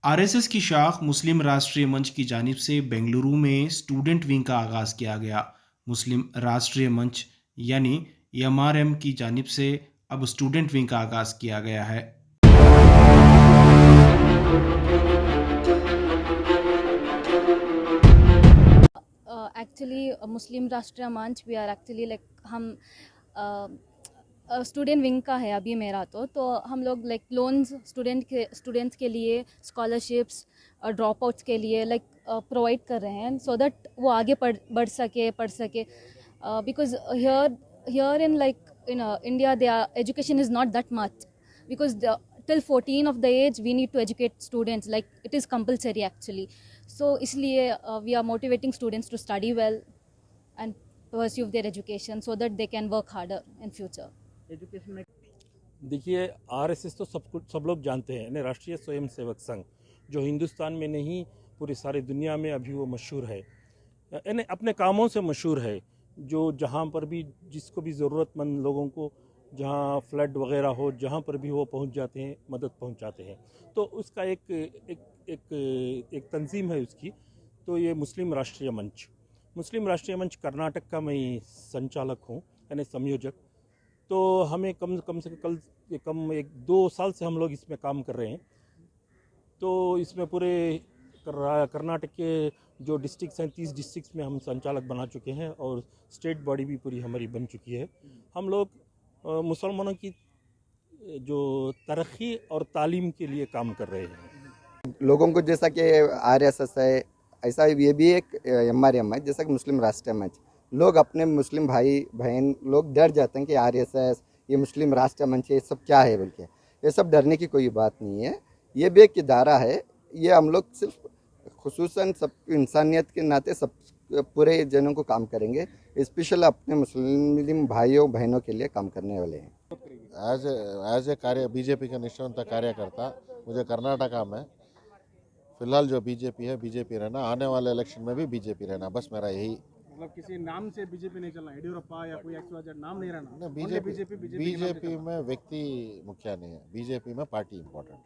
RSS की शाख मुस्लिम राष्ट्रीय मंच की जानिब से बेंगलुरु में स्टूडेंट विंग का आगाज़ किया गया। मुस्लिम राष्ट्रीय मंच यानी एमआरएम की जानिब से अब स्टूडेंट विंग का आगाज़ किया गया है। एक्चुअली मुस्लिम राष्ट्रीय मंच वी आर एक्चुअली लाइक हम स्टूडेंट विंग का है अभी मेरा तो हम लोग लाइक लोन्स स्टूडेंट्स के लिए स्कॉलरशिप्स और ड्रॉप आउट्स के लिए लाइक प्रोवाइड कर रहे हैं सो दैट वो आगे पढ़ सके because here in like in India they education is not that much because till 14 of the age we need to educate students, like it is compulsory actually. So इसलिए we are motivating students to study well and pursue their education so that they can work harder in future. Education में देखिए, RSS तो सब लोग जानते हैं, यानी राष्ट्रीय स्वयंसेवक संघ, जो हिंदुस्तान में नहीं पूरी सारी दुनिया में अभी वो मशहूर है, यानी अपने कामों से मशहूर है। जो जहाँ पर भी जिसको भी ज़रूरतमंद लोगों को जहाँ फ्लड वगैरह हो, जहाँ पर भी वो पहुँच जाते हैं, मदद पहुँचाते हैं। तो उसका एक तंजीम है उसकी। तो ये मुस्लिम राष्ट्रीय मंच कर्नाटक का मैं संचालक हूँ, यानी संयोजक। तो हमें कम से कम 1-2 साल से हम लोग इसमें काम कर रहे हैं। तो इसमें पूरे कर्नाटक के जो डिस्ट्रिक्ट्स हैं, 30 डिस्ट्रिक्ट्स में हम संचालक बना चुके हैं और स्टेट बॉडी भी पूरी हमारी बन चुकी है। हम लोग मुसलमानों की जो तरक्की और तालीम के लिए काम कर रहे हैं। लोगों को जैसा कि आरएसएस है, ऐसा ये भी एक एमआरएम है, जैसा कि मुस्लिम राष्ट्रीय मंच। लोग अपने मुस्लिम भाई बहन लोग डर जाते हैं कि आरएसएस ये मुस्लिम राष्ट्रीय मंच ये सब क्या है, बल्कि ये सब डरने की कोई बात नहीं है। ये भी एक इदारा है। ये हम लोग सिर्फ खुसूसन सब इंसानियत के नाते सब पूरे जनों को काम करेंगे, स्पेशल अपने मुस्लिम भाइयों बहनों के लिए काम करने वाले हैं। एज ए कार्य बीजेपी का निष्ठावंत कार्यकर्ता मुझे कर्नाटका में फिलहाल जो बीजेपी है बीजेपी रहना, आने वाले इलेक्शन में भी बीजेपी रहना, बस मेरा यही। मतलब किसी नाम से बीजेपी नहीं चलना, येडियुरप्पा या कोई XYZ नाम नहीं रहना। बीजेपी में व्यक्ति मुखिया नहीं है, बीजेपी में पार्टी इंपॉर्टेंट है।